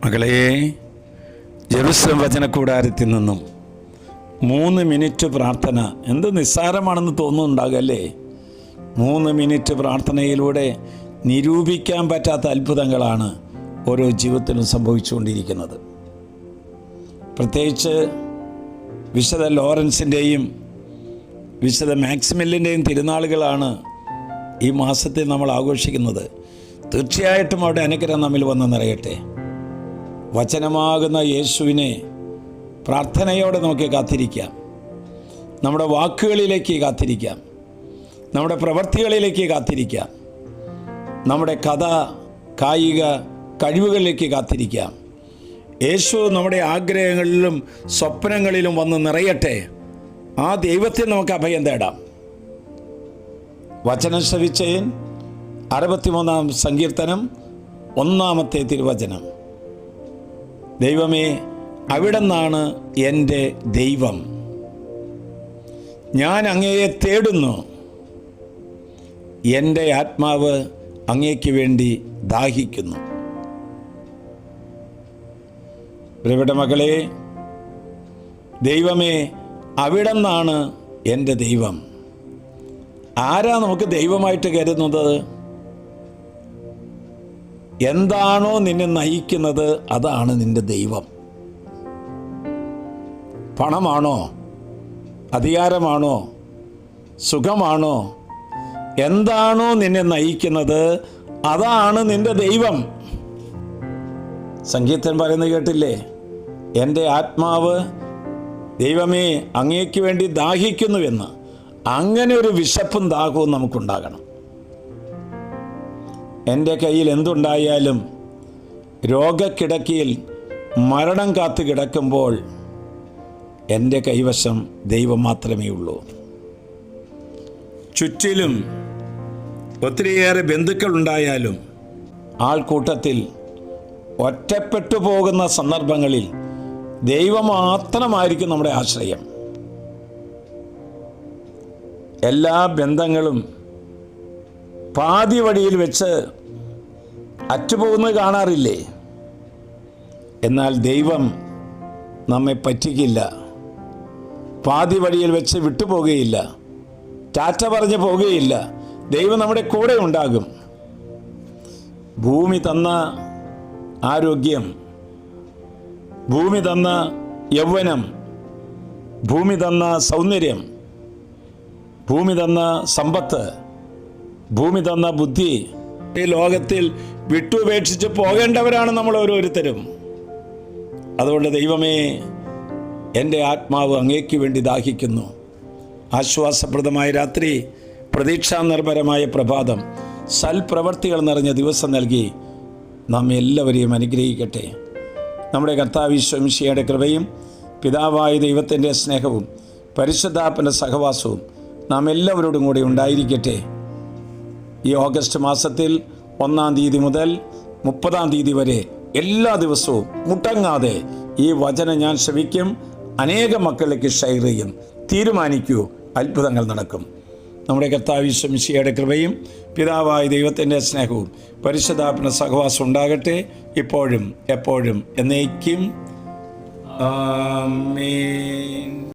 മകളെ, ജെറുസലേം വചനകൂടാരത്തിൽ നിന്നും 3 മിനിറ്റ് പ്രാർത്ഥന എന്ത് നിസ്സാരമാണെന്ന് തോന്നുന്നുണ്ടാകല്ലേ? 3 മിനിറ്റ് പ്രാർത്ഥനയിലൂടെ നിരൂപിക്കാൻ പറ്റാത്ത അത്ഭുതങ്ങളാണ് ഓരോ ജീവിതത്തിലും സംഭവിച്ചുകൊണ്ടിരിക്കുന്നത്. പ്രത്യേകിച്ച് വിശുദ്ധ ലോറൻസിൻ്റെയും വിശുദ്ധ മാക്സിമിലിൻ്റെയും തിരുനാളുകളാണ് ഈ മാസത്തിൽ നമ്മൾ ആഘോഷിക്കുന്നത്. തീർച്ചയായിട്ടും അവിടെ അനുഗ്രഹം നമ്മിൽ വന്ന് നിറയട്ടെ. വചനമാകുന്ന യേശുവിനെ പ്രാർത്ഥനയോടെ നമുക്ക് കാത്തിരിക്കാം. നമ്മുടെ വാക്കുകളിലേക്ക് കാത്തിരിക്കാം, നമ്മുടെ പ്രവൃത്തികളിലേക്ക് കാത്തിരിക്കാം, നമ്മുടെ കഥ കായിക കഴിവുകളിലേക്ക് കാത്തിരിക്കാം. യേശു നമ്മുടെ ആഗ്രഹങ്ങളിലും സ്വപ്നങ്ങളിലും വന്ന് നിറയട്ടെ. ആ ദൈവത്തെ നമുക്ക് അഭയം തേടാം. വചനം ശ്രവിച്ചേൻ 63-ാം സങ്കീർത്തനം 1-ാമത്തെ തിരുവചനം. ദൈവമേ, അവിടുന്നാണ് എൻ്റെ ദൈവം, ഞാൻ അങ്ങയെ തേടുന്നു, എൻ്റെ ആത്മാവ് അങ്ങയ്ക്ക് വേണ്ടി ദാഹിക്കുന്നു. പ്രിയപ്പെട്ട മകളെ, ദൈവമേ, അവിടുന്നാണ് എൻ്റെ ദൈവം. ആരാ നമുക്ക് ദൈവമായിട്ട് കരുതുന്നത്? എന്താണോ നിന്നെ നയിക്കുന്നത് അതാണ് നിന്റെ ദൈവം. പണമാണോ, അധികാരമാണോ, സുഖമാണോ, എന്താണോ നിന്നെ നയിക്കുന്നത് അതാണ് നിന്റെ ദൈവം. സംഗീതം പറയുന്നത് കേട്ടില്ലേ? എൻ്റെ ആത്മാവ് ദൈവമേ അങ്ങേക്ക് വേണ്ടി ദാഹിക്കുന്നുവെന്ന്. അങ്ങനെ ഒരു വിശപ്പും ദാഹവും നമുക്കുണ്ടാകണം. എൻ്റെ കയ്യിൽ എന്തുണ്ടായാലും രോഗക്കിടക്കയിൽ മരണം കാത്തു കിടക്കുമ്പോൾ എൻ്റെ കൈവശം ദൈവം മാത്രമേ ഉള്ളൂ. ചുറ്റിലും ഒത്തിരിയേറെ ബന്ധുക്കളുണ്ടായാലും ആൾക്കൂട്ടത്തിൽ ഒറ്റപ്പെട്ടു പോകുന്ന സന്ദർഭങ്ങളിൽ ദൈവം മാത്രമായിരിക്കും നമ്മുടെ ആശ്രയം. എല്ലാ ബന്ധങ്ങളും പാതി വഴിയിൽ വെച്ച് അറ്റുപോകുന്നത് കാണാറില്ലേ? എന്നാൽ ദൈവം നമ്മെ പറ്റിക്കില്ല. പാതി വഴിയിൽ വെച്ച് വിട്ടുപോകുകയില്ല, ടാറ്റ പറഞ്ഞ് പോകുകയില്ല. ദൈവം നമ്മുടെ കൂടെ ഉണ്ടാകും. ഭൂമി തന്ന ആരോഗ്യം, ഭൂമി തന്ന യൗവനം, ഭൂമി തന്ന സൗന്ദര്യം, ഭൂമി തന്ന സമ്പത്ത്, ഭൂമി തന്ന ബുദ്ധി, ഈ ലോകത്തിൽ വിട്ടുപേക്ഷിച്ച് പോകേണ്ടവരാണ് നമ്മൾ ഓരോരുത്തരും. അതുകൊണ്ട് ദൈവമേ, എൻ്റെ ആത്മാവ് അങ്ങേക്ക് വേണ്ടി ദാഹിക്കുന്നു. ആശ്വാസപ്രദമായ രാത്രി, പ്രതീക്ഷാനിർഭരമായ പ്രഭാതം, സൽപ്രവർത്തികൾ നിറഞ്ഞ ദിവസം നൽകി നാം എല്ലാവരെയും അനുഗ്രഹിക്കട്ടെ. നമ്മുടെ കർത്താവ് ഈശോ മിശിഹായുടെ കൃപയും പിതാവായ ദൈവത്തിൻ്റെ സ്നേഹവും പരിശുദ്ധാത്മൻ്റെ സഹവാസവും നാം എല്ലാവരോടും കൂടി ഉണ്ടായിരിക്കട്ടെ. ഈ ഓഗസ്റ്റ് മാസത്തിൽ 1-ാം തീയതി മുതൽ 30-ാം തീയതി വരെ എല്ലാ ദിവസവും മുടങ്ങാതെ ഈ വചനം ഞാൻ ശ്രവിക്കും, അനേകം മക്കളിലേക്ക് ഷെയർ ചെയ്യും. തീരുമാനിക്കൂ, അത്ഭുതങ്ങൾ നടക്കും. നമ്മുടെ കർത്താവ് ഈശോ മിശിഹായുടെ കൃപയും പിതാവായ ദൈവത്തിൻ്റെ സ്നേഹവും പരിശുദ്ധാത്മൻ്റെ സഹവാസം ഉണ്ടാകട്ടെ, ഇപ്പോഴും എപ്പോഴും എന്നേക്കും. ആമേൻ.